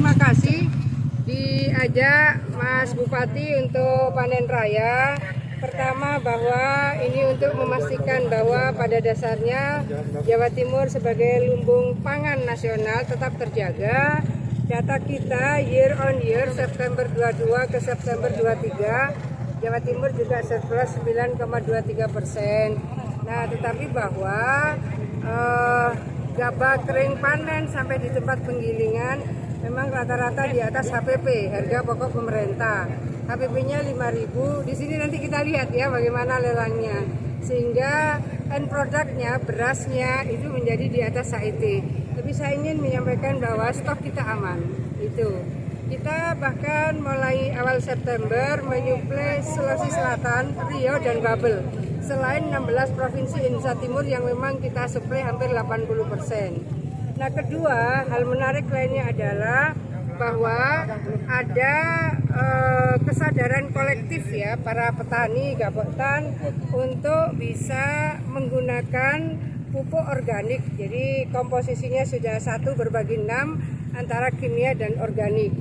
terima kasih diajak Mas Bupati untuk panen raya. Pertama bahwa ini untuk memastikan bahwa pada dasarnya Jawa Timur sebagai lumbung pangan nasional tetap terjaga. Data kita year on year September 22 ke September 23 Jawa Timur juga surplus 9,23%. Nah, tetapi bahwa gabah kering panen sampai di tempat penggilingan memang rata-rata di atas HPP, harga pokok pemerintah. HPP-nya 5.000. Di sini nanti kita lihat ya bagaimana lelangnya. Sehingga end produknya, berasnya itu menjadi di atas HIT. Tapi saya ingin menyampaikan bahwa stok kita aman. Itu. Kita bahkan mulai awal September menyuplai Sulawesi Selatan, Riau dan Babel. Selain 16 provinsi Indonesia Timur yang memang kita suplai hampir 80%. Nah, kedua, hal menarik lainnya adalah bahwa ada kesadaran kolektif ya para petani Gabotan untuk bisa menggunakan pupuk organik. Jadi komposisinya sudah 1 berbagi 6 antara kimia dan organik.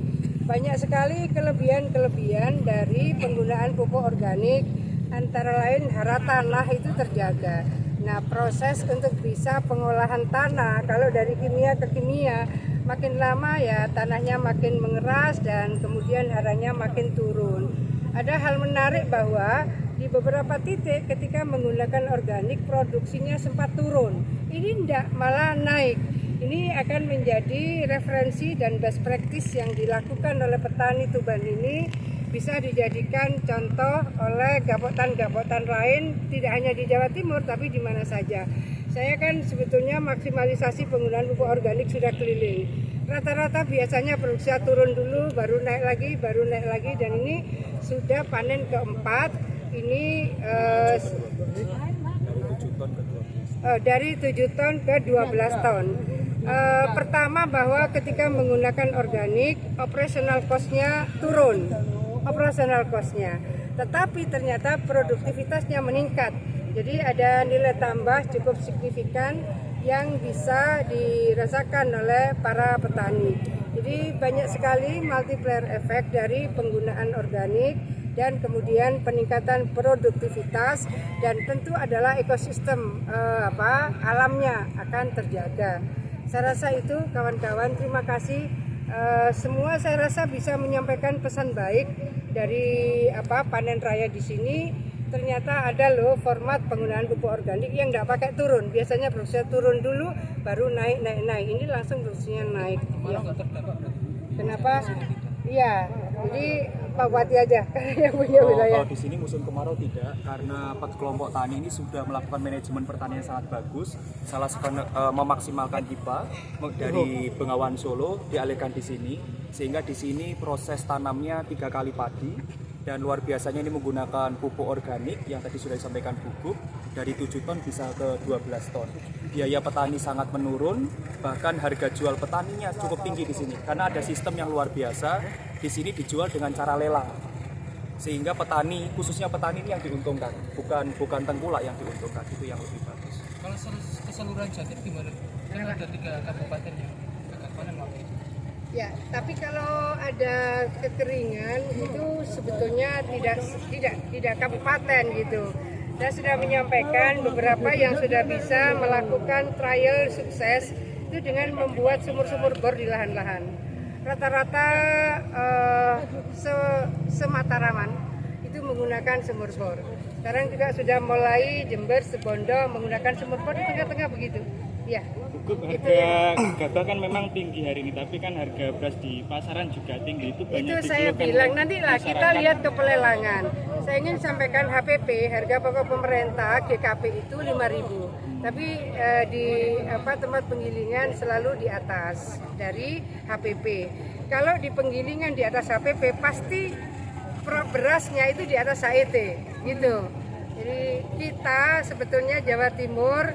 Banyak sekali kelebihan-kelebihan dari penggunaan pupuk organik, antara lain hara tanah itu terjaga. Nah, proses untuk bisa pengolahan tanah, kalau dari kimia ke kimia, makin lama ya tanahnya makin mengeras dan kemudian haranya makin turun. Ada hal menarik bahwa di beberapa titik ketika menggunakan organik produksinya sempat turun. Ini tidak, malah naik. Ini akan menjadi referensi dan best practice yang dilakukan oleh petani Tuban ini bisa dijadikan contoh oleh gabotan-gabotan lain, tidak hanya di Jawa Timur tapi di mana saja. Saya kan sebetulnya maksimalisasi penggunaan pupuk organik sudah keliling. Rata-rata biasanya produksi turun dulu, baru naik lagi, dan ini sudah panen keempat. Ini dari 7 ton ke 12 ton. Pertama bahwa ketika menggunakan organik, operational cost-nya turun. Tetapi ternyata produktivitasnya meningkat. Jadi ada nilai tambah cukup signifikan yang bisa dirasakan oleh para petani. Jadi banyak sekali multiplier efek dari penggunaan organik dan kemudian peningkatan produktivitas, dan tentu adalah ekosistem alamnya akan terjaga. Saya rasa itu kawan-kawan, terima kasih. Semua saya rasa bisa menyampaikan pesan baik dari panen raya di sini. Ternyata ada loh format penggunaan pupuk organik yang nggak pakai turun. Biasanya produksinya turun dulu, baru naik. Ini langsung produksinya naik. Ya. Kenapa? Iya, jadi Pak Bupati aja yang punya wilayah. Kalau di sini musim kemarau tidak, karena kelompok tani ini sudah melakukan manajemen pertanian sangat bagus. Salah satu memaksimalkan HIPA dari Bengawan Solo dialihkan di sini, sehingga di sini proses tanamnya 3 kali padi. Dan luar biasanya ini menggunakan pupuk organik yang tadi sudah disampaikan Gugup, dari 7 ton bisa ke 12 ton. Biaya petani sangat menurun, bahkan harga jual petaninya cukup tinggi di sini karena ada sistem yang luar biasa. Di sini dijual dengan cara lelang, sehingga petani, khususnya petani ini yang diuntungkan, bukan tengkulak yang diuntungkan. Itu yang lebih bagus. Kalau keseluruhan Jatim gimana? Kan ada 3 kabupaten yang gagal panen waktu itu. Ya, tapi kalau ada kekeringan itu sebetulnya tidak kabupaten gitu. Saya sudah menyampaikan beberapa yang sudah bisa melakukan trial sukses itu dengan membuat sumur-sumur bor di lahan-lahan. Rata-rata semataraman itu menggunakan sumur bor. Sekarang juga sudah mulai Jember, Sebondo menggunakan sumur bor di tengah-tengah begitu. Ya. Harga gabah kan memang tinggi hari ini, tapi kan harga beras di pasaran juga tinggi. Itu banyak itu saya bilang nantilah kita lihat ke pelelangan. Saya ingin sampaikan HPP, harga pokok pemerintah GKP itu 5.000. Tapi di tempat penggilingan selalu di atas dari HPP. Kalau di penggilingan di atas HPP pasti berasnya itu di atas HET gitu. Jadi kita sebetulnya Jawa Timur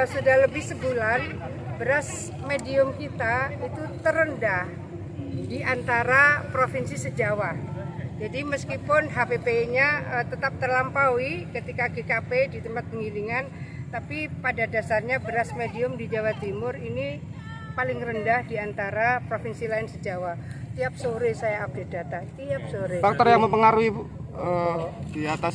sudah lebih sebulan beras medium kita itu terendah di antara provinsi se-Jawa. Jadi meskipun HPP-nya tetap terlampaui ketika GKP di tempat penggilingan, tapi pada dasarnya beras medium di Jawa Timur ini paling rendah di antara provinsi lain se-Jawa. Tiap sore saya update data, tiap sore. Faktor yang mempengaruhi Bu, di atas